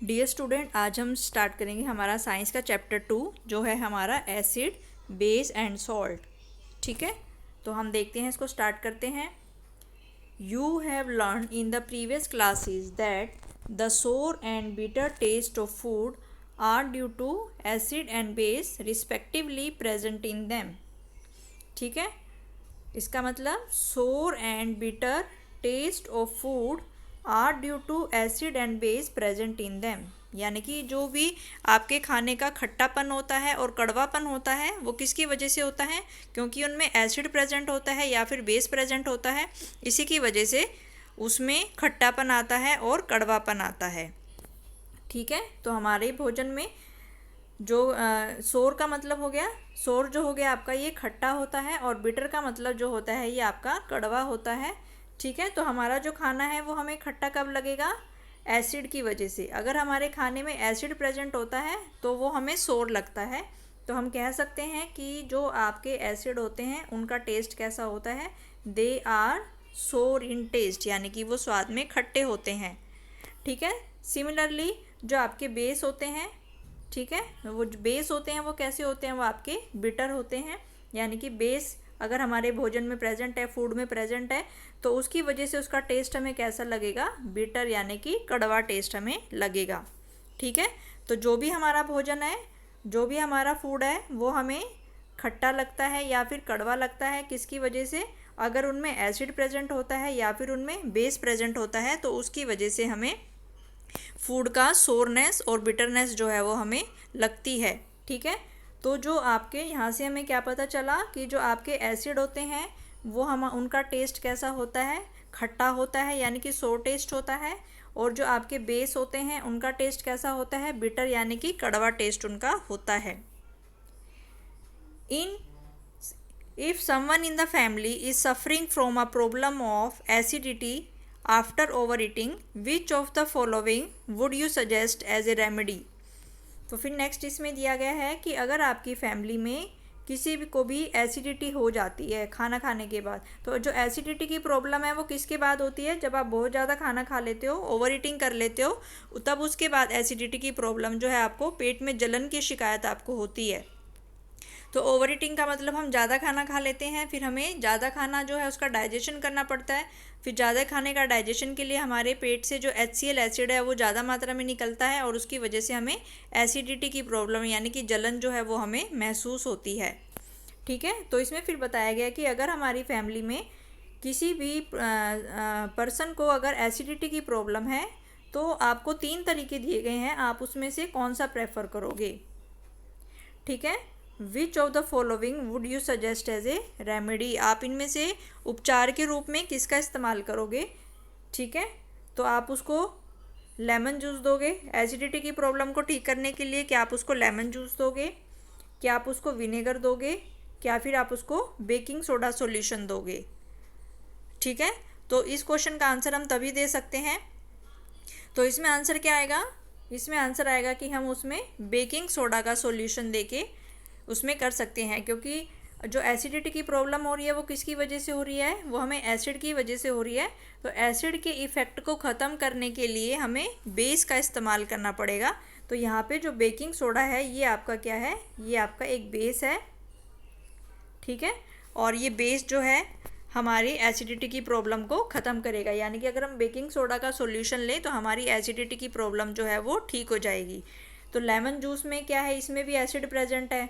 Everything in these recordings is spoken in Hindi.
डियर स्टूडेंट, आज हम स्टार्ट करेंगे हमारा साइंस का चैप्टर 2 जो है हमारा एसिड, बेस एंड सॉल्ट। ठीक है, तो हम देखते हैं, इसको स्टार्ट करते हैं। You have learn in the previous classes that the sour and bitter taste of food are due to acid and base respectively present in them. ठीक है, इसका मतलब sour and bitter taste of food are due to acid and base present in them, यानी कि जो भी आपके खाने का खट्टापन होता है और कड़वापन होता है वो किसकी वजह से होता है, क्योंकि उनमें एसिड प्रेजेंट होता है या फिर बेस प्रेजेंट होता है। इसी की वजह से उसमें खट्टापन आता है और कड़वापन आता है। ठीक है, तो हमारे भोजन में जो सोर का मतलब हो गया, सोर जो हो गया आपका ये खट्टा होता है, और बिटर का मतलब जो होता है ये आपका कड़वा होता है। ठीक है, तो हमारा जो खाना है वो हमें खट्टा कब लगेगा, एसिड की वजह से। अगर हमारे खाने में एसिड प्रेजेंट होता है तो वो हमें सोर लगता है। तो हम कह सकते हैं कि जो आपके एसिड होते हैं उनका टेस्ट कैसा होता है, they are sour in test, यानी कि वो स्वाद में खट्टे होते हैं। ठीक है, सिमिलरली जो आपके बेस होते हैं, ठीक है, वो जो बेस होते हैं वो कैसे होते हैं, वो आपके बिटर होते हैं। यानी कि बेस अगर हमारे भोजन में प्रेजेंट है, फूड में प्रेजेंट है, तो उसकी वजह से उसका टेस्ट हमें कैसा लगेगा, बिटर, यानी कि कड़वा टेस्ट हमें लगेगा। ठीक है, तो जो भी हमारा भोजन है, जो भी हमारा फूड है वो हमें खट्टा लगता है या फिर कड़वा लगता है, किसकी वजह से, अगर उनमें एसिड प्रेजेंट होता है या फिर उनमें बेस प्रेजेंट होता है, तो उसकी वजह से हमें फूड का सोरनेस और बिटरनेस जो है वो हमें लगती है। ठीक है, तो जो आपके यहाँ से हमें क्या पता चला कि जो आपके एसिड होते हैं वो हम उनका टेस्ट कैसा होता है, खट्टा होता है, यानी कि सोर टेस्ट होता है। और जो आपके बेस होते हैं उनका टेस्ट कैसा होता है, बिटर, यानी कि कड़वा टेस्ट उनका होता है। इन If someone in the family is suffering from a problem of acidity after overeating, which of the following would you suggest as a remedy? तो फिर नेक्स्ट इसमें दिया गया है कि अगर आपकी फैमिली में किसी भी को भी एसिडिटी हो जाती है खाना खाने के बाद, तो जो एसिडिटी की प्रॉब्लम है वो किसके बाद होती है, जब आप बहुत ज़्यादा खाना खा लेते हो, ओवर ईटिंग कर लेते हो, तब उसके बाद एसिडिटी की प्रॉब्लम जो है, आपको पेट में जलन की शिकायत आपको होती है। तो ओवर ईटिंग का मतलब हम ज़्यादा खाना खा लेते हैं, फिर हमें ज़्यादा खाना जो है उसका डाइजेशन करना पड़ता है। फिर ज़्यादा खाने का डाइजेशन के लिए हमारे पेट से जो HCl एसिड है वो ज़्यादा मात्रा में निकलता है, और उसकी वजह से हमें एसिडिटी की प्रॉब्लम, यानी कि जलन जो है वो हमें महसूस होती है। ठीक है, तो इसमें फिर बताया गया कि अगर हमारी फैमिली में किसी भी पर्सन को अगर एसिडिटी की प्रॉब्लम है तो आपको 3 तरीके दिए गए हैं, आप उसमें से कौन सा प्रेफर करोगे। ठीक है, which of the following would you suggest as a remedy, आप इनमें से उपचार के रूप में किसका इस्तेमाल करोगे। ठीक है, तो आप उसको लेमन जूस दोगे एसिडिटी की प्रॉब्लम को ठीक करने के लिए, क्या आप उसको लेमन जूस दोगे, क्या आप उसको विनेगर दोगे, क्या फिर आप उसको बेकिंग सोडा सॉल्यूशन दोगे। ठीक है, तो इस क्वेश्चन का आंसर हम तभी दे सकते हैं, तो इसमें आंसर क्या आएगा, इसमें आंसर आएगा कि हम उसमें बेकिंग सोडा का सॉल्यूशन देके उसमें कर सकते हैं, क्योंकि जो एसिडिटी की प्रॉब्लम हो रही है वो किसकी वजह से हो रही है, वो हमें एसिड की वजह से हो रही है। तो एसिड के इफ़ेक्ट को ख़त्म करने के लिए हमें बेस का इस्तेमाल करना पड़ेगा। तो यहाँ पे जो बेकिंग सोडा है ये आपका क्या है, ये आपका एक बेस है। ठीक है, और ये बेस जो है हमारी एसिडिटी की प्रॉब्लम को ख़त्म करेगा, यानी कि अगर हम बेकिंग सोडा का सॉल्यूशन लें तो हमारी एसिडिटी की प्रॉब्लम जो है वो ठीक हो जाएगी। तो लेमन जूस में क्या है, इसमें भी एसिड प्रेजेंट है,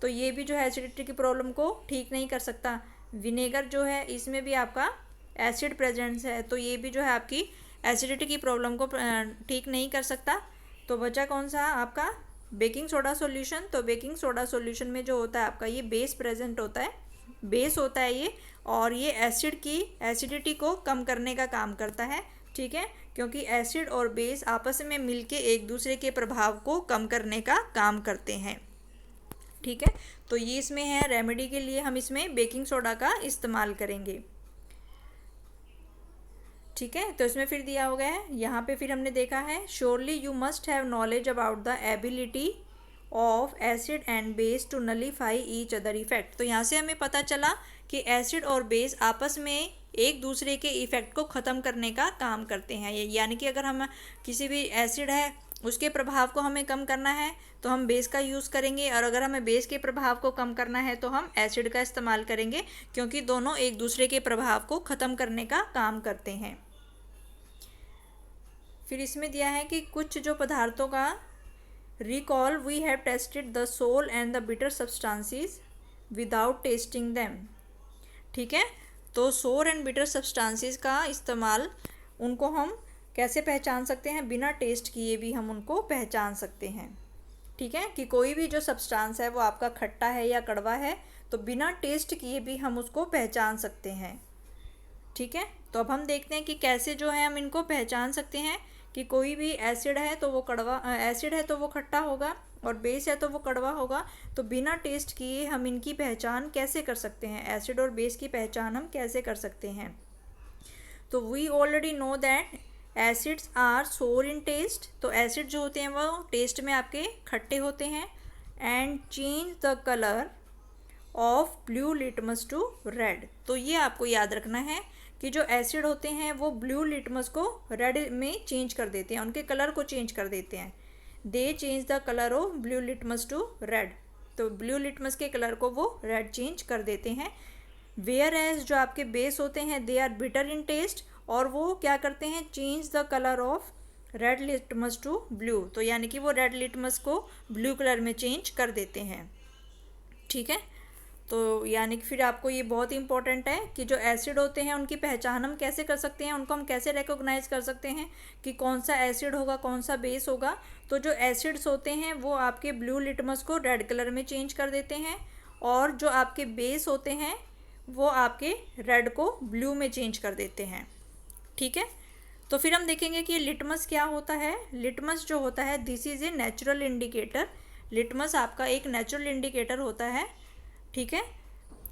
तो ये भी जो है एसिडिटी की प्रॉब्लम को ठीक नहीं कर सकता। विनेगर जो है इसमें भी आपका एसिड प्रेजेंट है, तो ये भी जो है आपकी एसिडिटी की प्रॉब्लम को ठीक नहीं कर सकता। तो बचा कौन सा आपका, बेकिंग सोडा सॉल्यूशन। तो बेकिंग सोडा सॉल्यूशन में जो होता है आपका ये बेस प्रेजेंट होता है, बेस होता है ये, और ये एसिड की एसिडिटी को कम करने का काम करता है। ठीक है, क्योंकि एसिड और बेस आपस में मिलके एक दूसरे के प्रभाव को कम करने का काम करते हैं। ठीक है, तो ये इसमें है रेमेडी के लिए हम इसमें बेकिंग सोडा का इस्तेमाल करेंगे। ठीक है, तो इसमें फिर दिया हो गया है, यहाँ पे फिर हमने देखा है, surely you must have knowledge about the ability of acid and base to nullify each other effect. तो यहाँ से हमें पता चला कि एसिड और बेस आपस में एक दूसरे के इफ़ेक्ट को ख़त्म करने का काम करते हैं। यानी कि अगर हम किसी भी एसिड है उसके प्रभाव को हमें कम करना है तो हम बेस का यूज़ करेंगे, और अगर हमें बेस के प्रभाव को कम करना है तो हम एसिड का इस्तेमाल करेंगे, क्योंकि दोनों एक दूसरे के प्रभाव को ख़त्म करने का काम करते हैं। फिर इसमें दिया है कि कुछ जो पदार्थों का recall, we have tasted the sour and the bitter substances without tasting them. ठीक है, तो सोर एंड बिटर सब्सटेंसेस का इस्तेमाल, उनको हम कैसे पहचान सकते हैं? बिना टेस्ट किए भी हम उनको पहचान सकते हैं। ठीक है, कि कोई भी जो सब्सटेंस है वो आपका खट्टा है या कड़वा है, तो बिना टेस्ट किए भी हम उसको पहचान सकते हैं। ठीक है, तो अब हम देखते हैं कि कैसे जो है हम इनको पहचान सकते हैं कि कोई भी एसिड है तो वो एसिड है तो वो खट्टा होगा और बेस है तो वो कड़वा होगा। तो बिना टेस्ट किए हम इनकी पहचान कैसे कर सकते हैं? एसिड और बेस की पहचान हम कैसे कर सकते हैं? तो we already know that acids are sour in test. तो एसिड जो होते हैं वो टेस्ट में आपके खट्टे होते हैं। And change the colour of blue litmus to red. तो ये आपको याद रखना है कि जो एसिड होते हैं वो ब्लू लिटमस को रेड में चेंज कर देते हैं, उनके कलर को चेंज कर देते हैं। They change the colour of blue litmus to red. तो ब्लू लिटमस के कलर को वो रेड चेंज कर देते हैं। वेयर एज जो आपके बेस होते हैं they are bitter in taste, और वो क्या करते हैं? Change the colour of red litmus to blue. तो यानी कि वो रेड लिटमस को ब्लू कलर में चेंज कर देते हैं। ठीक है, तो यानी कि फिर आपको ये बहुत इंपॉर्टेंट है कि जो एसिड होते हैं उनकी पहचान हम कैसे कर सकते हैं, उनको हम कैसे रिकॉग्नाइज कर सकते हैं कि कौन सा एसिड होगा, कौन सा बेस होगा। तो जो एसिड्स होते हैं वो आपके ब्लू लिटमस को रेड कलर में चेंज कर देते हैं, और जो आपके बेस होते हैं वो आपके रेड को ब्लू में चेंज कर देते हैं। ठीक है, तो फिर हम देखेंगे कि लिटमस क्या होता है। लिटमस जो होता है, this is a natural indicator. Litmus आपका एक नेचुरल इंडिकेटर होता है। ठीक है,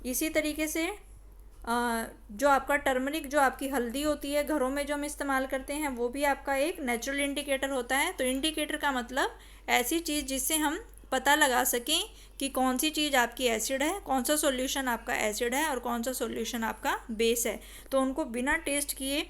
इसी तरीके से जो आपका टर्मरिक, जो आपकी हल्दी होती है घरों में जो हम इस्तेमाल करते हैं, वो भी आपका एक नेचुरल इंडिकेटर होता है। तो इंडिकेटर का मतलब ऐसी चीज़ जिससे हम पता लगा सकें कि कौन सी चीज़ आपकी एसिड है, कौन सा सॉल्यूशन आपका एसिड है और कौन सा सॉल्यूशन आपका बेस है। तो उनको बिना टेस्ट किए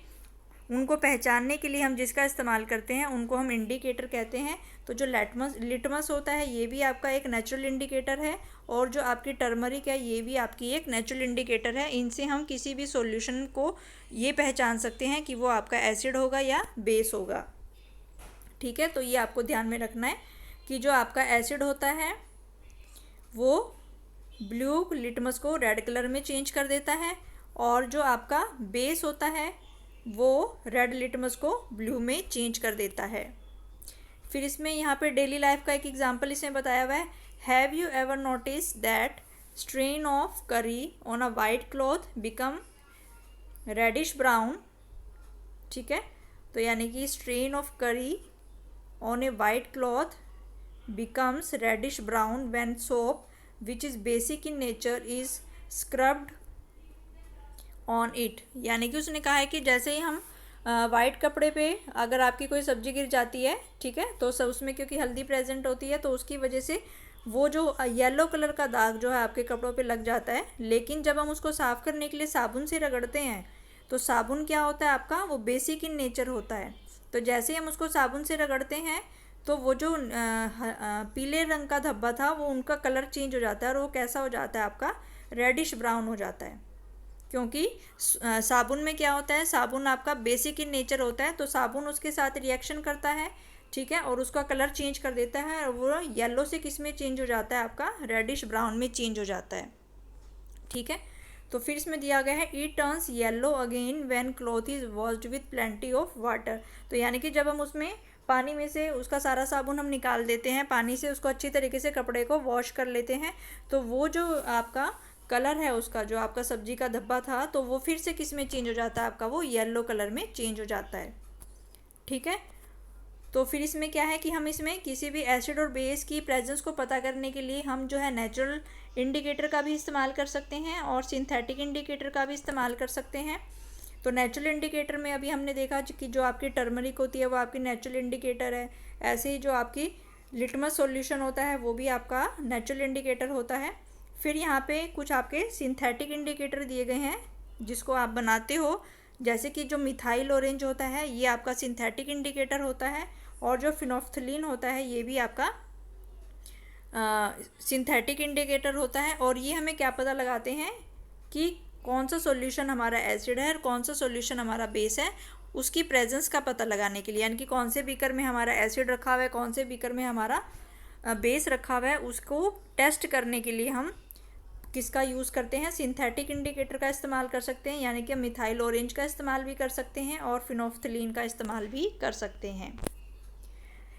उनको पहचानने के लिए हम जिसका इस्तेमाल करते हैं उनको हम इंडिकेटर कहते हैं। तो जो लिटमस होता है ये भी आपका एक नेचुरल इंडिकेटर है, और जो आपकी टर्मरिक है ये भी आपकी एक नेचुरल इंडिकेटर है। इनसे हम किसी भी सॉल्यूशन को ये पहचान सकते हैं कि वो आपका एसिड होगा या बेस होगा। ठीक है, तो ये आपको ध्यान में रखना है कि जो आपका एसिड होता है वो ब्लू लिटमस को रेड कलर में चेंज कर देता है, और जो आपका बेस होता है वो रेड लिटमस को ब्लू में चेंज कर देता है। फिर इसमें यहाँ पे डेली लाइफ का एक एग्जांपल इसमें बताया हुआ है। Have you ever notice that stain of curry on a white cloth become reddish brown. ठीक है, तो यानी कि stain of curry on a white cloth becomes reddish brown when soap, which is basic in nature, is scrubbed on it। यानी कि उसने कहा है कि जैसे ही हम वाइट कपड़े पे अगर आपकी कोई सब्जी गिर जाती है, ठीक है, तो सब उसमें क्योंकि हल्दी प्रेजेंट होती है तो उसकी वजह से वो जो येलो कलर का दाग जो है आपके कपड़ों पे लग जाता है। लेकिन जब हम उसको साफ़ करने के लिए साबुन से रगड़ते हैं तो साबुन क्या होता है आपका, वो बेसिक इन नेचर होता है। तो जैसे ही हम उसको साबुन से रगड़ते हैं तो वो जो पीले रंग का धब्बा था वो उनका कलर चेंज हो जाता है, और वो कैसा हो जाता है आपका, रेडिश ब्राउन हो जाता है। क्योंकि साबुन में क्या होता है, साबुन आपका बेसिक इन नेचर होता है, तो साबुन उसके साथ रिएक्शन करता है, ठीक है, और उसका कलर चेंज कर देता है, और वो येलो से किस में चेंज हो जाता है आपका, रेडिश ब्राउन में चेंज हो जाता है। ठीक है, तो फिर इसमें दिया गया है it turns yellow again when cloth is washed with plenty of water. तो यानी कि जब हम उसमें पानी में से उसका सारा साबुन हम निकाल देते हैं, पानी से उसको अच्छी तरीके से कपड़े को वॉश कर लेते हैं, तो वो जो आपका कलर है उसका, जो आपका सब्जी का धब्बा था, तो वो फिर से किस में चेंज हो जाता है आपका, वो येलो कलर में चेंज हो जाता है। ठीक है, तो फिर इसमें क्या है कि हम इसमें किसी भी एसिड और बेस की प्रेजेंस को पता करने के लिए हम जो है नेचुरल इंडिकेटर का भी इस्तेमाल कर सकते हैं और सिंथेटिक इंडिकेटर का भी इस्तेमाल कर सकते हैं। तो नेचुरल इंडिकेटर में अभी हमने देखा कि जो आपकी टर्मरिक होती है वो आपकी नेचुरल इंडिकेटर है। ऐसे ही जो आपकी लिटमस सॉल्यूशन होता है वो भी आपका नेचुरल इंडिकेटर होता है। फिर यहाँ पे कुछ आपके सिंथेटिक इंडिकेटर दिए गए हैं, जिसको आप बनाते हो, जैसे कि जो मिथाइल ऑरेंज होता है ये आपका सिंथेटिक इंडिकेटर होता है, और जो फिनोफ्थलीन होता है ये भी आपका सिंथेटिक इंडिकेटर होता है। और ये हमें क्या पता लगाते हैं कि कौन सा सॉल्यूशन हमारा एसिड है और कौन सा सॉल्यूशन हमारा बेस है, उसकी प्रेजेंस का पता लगाने के लिए, यानी कि कौन से बीकर में हमारा एसिड रखा हुआ है, कौन से बीकर में हमारा बेस रखा हुआ है, उसको टेस्ट करने के लिए हम किसका यूज़ करते हैं, सिंथेटिक इंडिकेटर का इस्तेमाल कर सकते हैं, यानी कि हम मिथाइल ऑरेंज का इस्तेमाल भी कर सकते हैं और फिनोफ्थलीन का इस्तेमाल भी कर सकते हैं।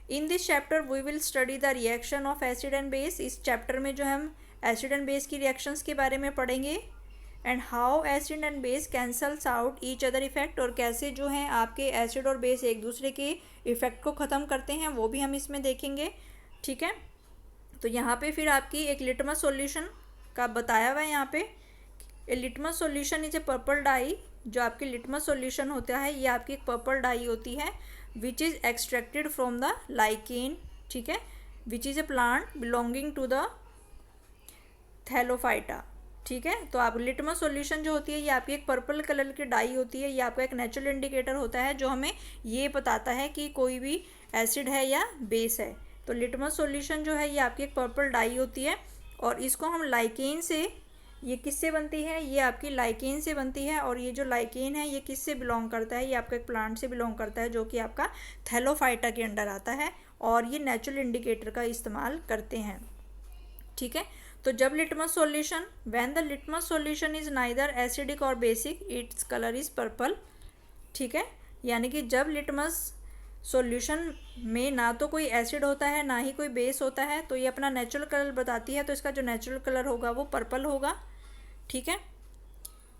In this chapter we will study the reaction of acid and base. इस चैप्टर में जो हम एसिड एंड बेस की रिएक्शंस के बारे में पढ़ेंगे, and how acid and base cancels out each other effect, और कैसे जो हैं आपके एसिड और बेस एक दूसरे के इफेक्ट को ख़त्म करते हैं, वो भी हम इसमें देखेंगे। ठीक है, तो यहाँ पे फिर आपकी एक लिटमस सॉल्यूशन का बताया हुआ है। यहाँ पे a litmus solution is a purple dye, जो आपकी लिटमस सॉल्यूशन होता है ये आपकी एक पर्पल डाई होती है, which is extracted from the lichen. ठीक है, which is a plant belonging to the thallophyta. ठीक है, तो आप लिटमस सॉल्यूशन जो होती है ये आपकी एक पर्पल कलर की डाई होती है, ये आपका एक नेचुरल इंडिकेटर होता है जो हमें ये बताता है कि कोई भी एसिड है या बेस है। तो लिटमस सॉल्यूशन जो है ये आपकी एक पर्पल डाई होती है, और इसको हम लाइकेन से, ये किससे बनती है, ये आपकी लाइकेन से बनती है, और ये जो लाइकेन है ये किससे बिलोंग करता है, ये आपका एक प्लांट से बिलोंग करता है जो कि आपका थैलोफाइटा के अंडर आता है, और ये नेचुरल इंडिकेटर का इस्तेमाल करते हैं। ठीक है, तो जब litmus solution, when the litmus solution is neither acidic और basic, it's colour is purple. ठीक है, यानी कि जब लिटमस सॉल्यूशन में ना तो कोई एसिड होता है ना ही कोई बेस होता है, तो ये अपना नेचुरल कलर बताती है, तो इसका जो नेचुरल कलर होगा वो पर्पल होगा। ठीक है,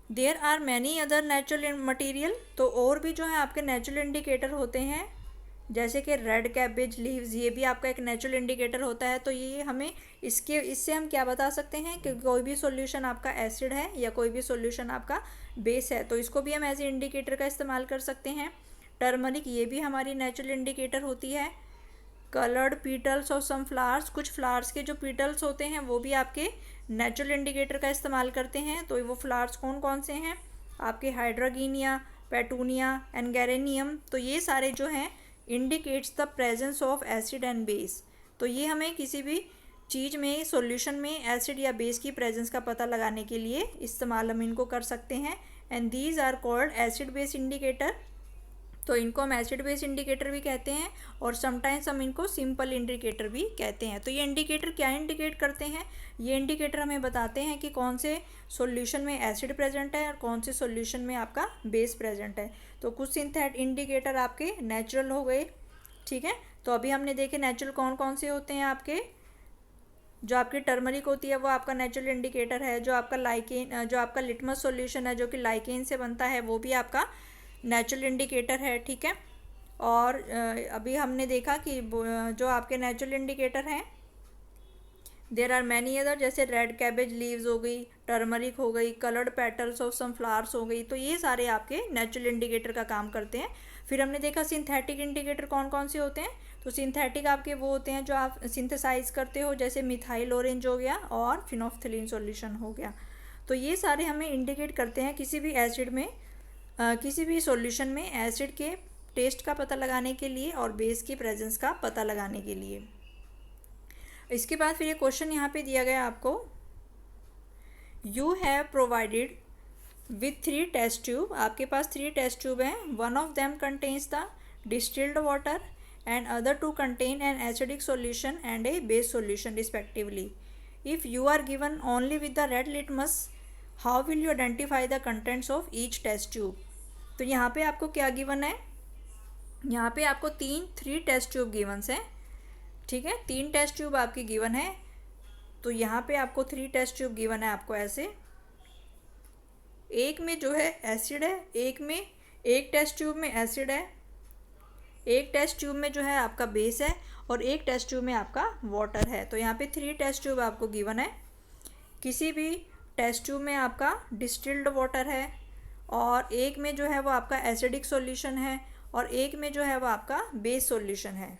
there are many other natural material, तो और भी जो है आपके नेचुरल इंडिकेटर होते हैं, जैसे कि रेड कैबेज लीव्स, ये भी आपका एक नेचुरल इंडिकेटर होता है। तो ये हमें इससे हम क्या बता सकते हैं कि कोई भी सॉल्यूशन आपका एसिड है या कोई भी सॉल्यूशन आपका बेस है, तो इसको भी हम एज ए इंडिकेटर का इस्तेमाल कर सकते हैं। टर्मरिक, ये भी हमारी नेचुरल इंडिकेटर होती है। कलर्ड पीटल्स और सम फ्लावर्स, कुछ फ्लावर्स के जो पीटल्स होते हैं वो भी आपके नेचुरल इंडिकेटर का इस्तेमाल करते हैं। तो वो फ्लावर्स कौन कौन से हैं, आपके हाइड्रागीनिया, पेटूनिया एंड गेरेनियम, तो ये सारे जो हैं indicates the presence of acid and base. तो ये हमें किसी भी चीज़ में, सॉल्यूशन में एसिड या बेस की प्रेजेंस का पता लगाने के लिए इस्तेमाल हम इनको कर सकते हैं, and these are called acid base indicator. तो इनको हम एसिड बेस इंडिकेटर भी कहते हैं, और समटाइम्स हम इनको सिंपल इंडिकेटर भी कहते हैं। तो ये इंडिकेटर क्या इंडिकेट करते हैं, ये इंडिकेटर हमें बताते हैं कि कौन से सॉल्यूशन में एसिड प्रेजेंट है और कौन से सॉल्यूशन में आपका बेस प्रेजेंट है। तो कुछ सिंथेट इंडिकेटर आपके नेचुरल हो गए। ठीक है, तो अभी हमने देखे नेचुरल कौन कौन से होते हैं आपके, जो आपकी टर्मरिक होती है वो आपका नेचुरल इंडिकेटर है, जो आपका लाइकेन, जो आपका लिटमस सॉल्यूशन है जो कि लाइकेन से बनता है वो भी आपका नेचुरल इंडिकेटर है। ठीक है, और अभी हमने देखा कि जो आपके नेचुरल इंडिकेटर हैं देर आर मैनी अदर, जैसे रेड कैबेज लीव्स हो गई, टर्मरिक हो गई, coloured petals of some flowers हो गई, तो ये सारे आपके नेचुरल इंडिकेटर का काम करते हैं। फिर हमने देखा सिंथेटिक इंडिकेटर कौन कौन से होते हैं, तो सिंथेटिक आपके वो होते हैं जो आप सिंथेसाइज करते हो, जैसे मिथाइल ऑरेंज हो गया और फिनोफ्थलीन सॉल्यूशन हो गया। तो ये सारे हमें इंडिकेट करते हैं किसी भी एसिड में, किसी भी सॉल्यूशन में एसिड के टेस्ट का पता लगाने के लिए और बेस की प्रेजेंस का पता लगाने के लिए। इसके बाद फिर ये क्वेश्चन यहाँ पे दिया गया आपको, you have provided with 3 test tube, आपके पास 3 टेस्ट ट्यूब हैं, one of them contains the distilled water and other 2 contain an acidic solution and a base solution respectively. If you are given only with the red litmus, how will you identify the contents of each test tube. तो यहाँ पे आपको क्या गिवन है, यहाँ पे आपको 3 टेस्ट ट्यूब गिवन्स हैं। ठीक है, 3 टेस्ट ट्यूब आपकी गिवन है, तो यहाँ पे आपको 3 टेस्ट ट्यूब गिवन है आपको ऐसे, एक में जो है एसिड है, एक टेस्ट ट्यूब में एसिड है, एक टेस्ट ट्यूब में जो है आपका बेस है, और एक टेस्ट ट्यूब में आपका वाटर है। तो यहाँ पे 3 टेस्ट ट्यूब आपको गिवन है। किसी भी टेस्ट ट्यूब में आपका डिस्टिल्ड वाटर है, और एक में जो है वो आपका एसिडिक सॉल्यूशन है, और एक में जो है वो आपका बेस सॉल्यूशन है।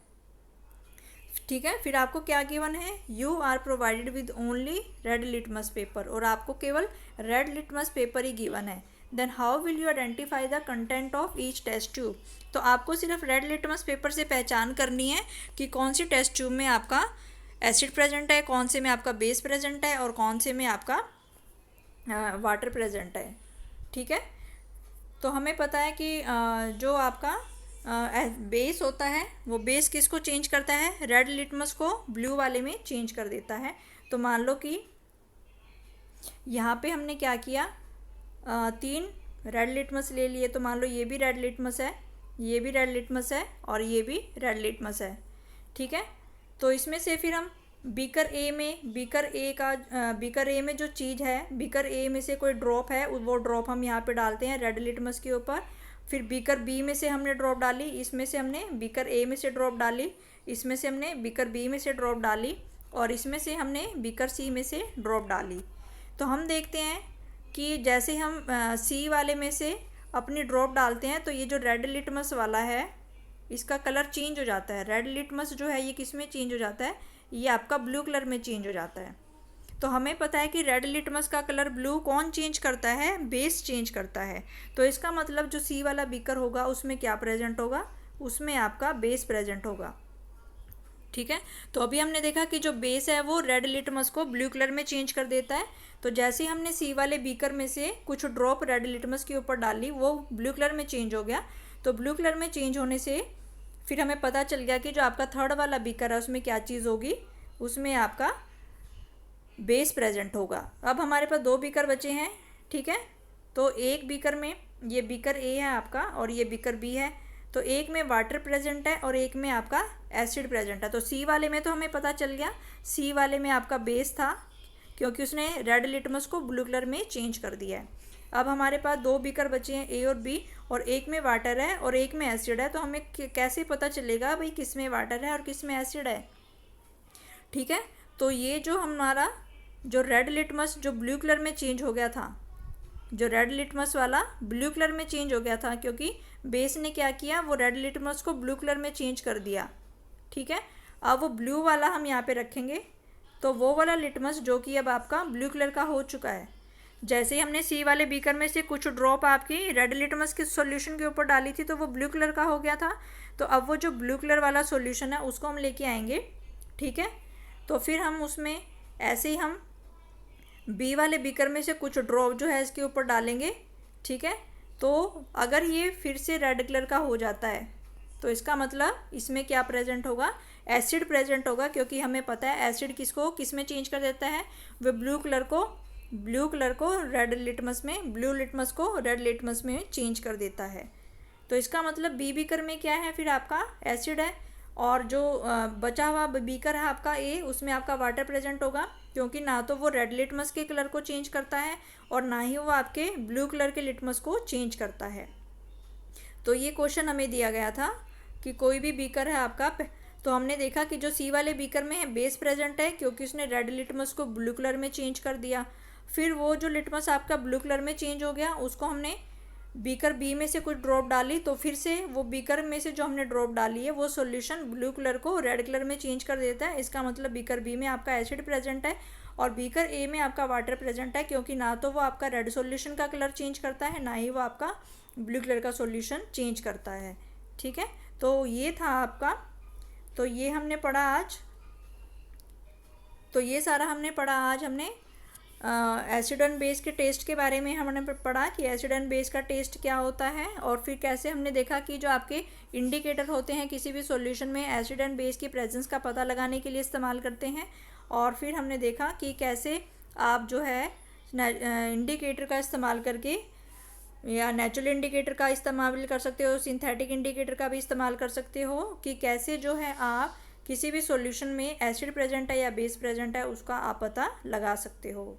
ठीक है, फिर आपको क्या गिवन है, you are provided with only red litmus paper, और आपको केवल रेड लिटमस पेपर ही गिवन है। Then how will you identify the content of each test tube. तो आपको सिर्फ रेड लिटमस पेपर से पहचान करनी है कि कौन सी टेस्ट ट्यूब में आपका एसिड प्रेजेंट है, कौन से में आपका बेस प्रेजेंट है और कौन से में आपका वाटर प्रेजेंट है। ठीक है, तो हमें पता है कि जो आपका बेस होता है वो बेस किसको चेंज करता है, रेड लिटमस को ब्लू वाले में चेंज कर देता है। तो मान लो कि यहाँ पे हमने क्या किया, 3 रेड लिटमस ले लिए। तो मान लो ये भी रेड लिटमस है, ये भी रेड लिटमस है और ये भी रेड लिटमस है। ठीक है, तो इसमें से फिर हम बीकर ए में जो चीज़ है, बीकर ए में से कोई ड्रॉप है, वो ड्रॉप हम यहाँ पे डालते हैं रेड लिटमस के ऊपर। फिर बीकर बी में से हमने ड्रॉप डाली, इसमें से हमने बीकर ए में से ड्रॉप डाली, इसमें से हमने बीकर बी में से ड्रॉप डाली और इसमें से हमने बीकर सी में से ड्रॉप डाली। तो हम देखते हैं कि जैसे हम सी वाले में से अपनी ड्रॉप डालते हैं तो ये जो रेड लिटमस वाला है इसका कलर चेंज हो जाता है। रेड लिटमस जो है ये किस में चेंज हो जाता है, ये आपका ब्लू कलर में चेंज हो जाता है। तो हमें पता है कि रेड लिटमस का कलर ब्लू कौन चेंज करता है, बेस चेंज करता है। तो इसका मतलब जो सी वाला बीकर होगा उसमें क्या प्रेजेंट होगा, उसमें आपका बेस प्रेजेंट होगा। ठीक है, तो अभी हमने देखा कि जो बेस है वो रेड लिटमस को ब्लू कलर में चेंज कर देता है। तो जैसे हमने सी वाले बीकर में से कुछ ड्रॉप रेड लिटमस के ऊपर डाली, वो ब्लू कलर में चेंज हो गया। तो ब्लू कलर में चेंज होने से फिर हमें पता चल गया कि जो आपका थर्ड वाला बीकर है उसमें क्या चीज़ होगी, उसमें आपका बेस प्रेजेंट होगा। अब हमारे पास 2 बीकर बचे हैं। ठीक है, तो एक बीकर में ये बीकर ए है आपका और ये बीकर बी है। तो एक में वाटर प्रेजेंट है और एक में आपका एसिड प्रेजेंट है। तो सी वाले में तो हमें पता चल गया, सी वाले में आपका बेस था क्योंकि उसने रेड लिटमस को ब्लू कलर में चेंज कर दिया है। अब हमारे पास 2 बीकर बचे हैं ए और बी, और एक में वाटर है और एक में एसिड है। तो हमें कैसे पता चलेगा भाई किस में वाटर है और किस में एसिड है। ठीक है, तो ये जो हमारा जो रेड लिटमस जो ब्लू कलर में चेंज हो गया था, जो रेड लिटमस वाला ब्लू कलर में चेंज हो गया था क्योंकि बेस ने क्या किया, वो रेड लिटमस को ब्लू कलर में चेंज कर दिया। ठीक है, अब वो ब्लू वाला हम यहाँ पे रखेंगे। तो वो वाला लिटमस जो कि अब आपका ब्लू कलर का हो चुका है, जैसे ही हमने सी वाले बीकर में से कुछ ड्रॉप आपकी रेड लिटमस के सॉल्यूशन के ऊपर डाली थी तो वो ब्लू कलर का हो गया था। तो अब वो जो ब्लू कलर वाला सॉल्यूशन है उसको हम लेके आएंगे। ठीक है, तो फिर हम उसमें ऐसे ही हम बी वाले बीकर में से कुछ ड्रॉप जो है इसके ऊपर डालेंगे। ठीक है, तो अगर ये फिर से रेड कलर का हो जाता है तो इसका मतलब इसमें क्या प्रेजेंट होगा, एसिड प्रेजेंट होगा, क्योंकि हमें पता है एसिड किसको किस में चेंज कर देता है, वो ब्लू कलर को रेड लिटमस में, ब्लू लिटमस को रेड लिटमस में चेंज कर देता है। तो इसका मतलब बी बीकर में क्या है, फिर आपका एसिड है, और जो बचा हुआ बीकर है आपका ए, उसमें आपका वाटर प्रेजेंट होगा, क्योंकि ना तो वो रेड लिटमस के कलर को चेंज करता है और ना ही वो आपके ब्लू कलर के लिटमस को चेंज करता है। तो ये क्वेश्चन हमें दिया गया था कि कोई भी बीकर है आपका, तो हमने देखा कि जो सी वाले बीकर में है बेस प्रेजेंट है क्योंकि उसने रेड लिटमस को ब्लू कलर में चेंज कर दिया। फिर वो जो लिटमस आपका ब्लू कलर में चेंज हो गया उसको हमने बीकर बी में से कुछ ड्रॉप डाली, तो फिर से वो बीकर में से जो हमने ड्रॉप डाली है वो सॉल्यूशन ब्लू कलर को रेड कलर में चेंज कर देता है। इसका मतलब बीकर बी में आपका एसिड प्रेजेंट है और बीकर ए में आपका वाटर प्रेजेंट है, क्योंकि ना तो वो आपका रेड सॉल्यूशन का कलर चेंज करता है ना ही वो आपका ब्लू कलर का सॉल्यूशन चेंज करता है। ठीक है, तो ये था आपका, तो ये हमने पढ़ा आज, तो ये सारा हमने पढ़ा आज। हमने एसिड एंड बेस के टेस्ट के बारे में हमने पढ़ा कि एसिड एंड बेस का टेस्ट क्या होता है, और फिर कैसे हमने देखा कि जो आपके इंडिकेटर होते हैं किसी भी सॉल्यूशन में एसिड एंड बेस की प्रेजेंस का पता लगाने के लिए इस्तेमाल करते हैं। और फिर हमने देखा कि कैसे आप जो है इंडिकेटर का इस्तेमाल करके या नेचुरल इंडिकेटर का इस्तेमाल कर सकते हो, सिंथेटिक इंडिकेटर का भी इस्तेमाल कर सकते हो, कि कैसे जो है आप किसी भी सॉल्यूशन में एसिड प्रेजेंट है या बेस प्रेजेंट है उसका आप पता लगा सकते हो।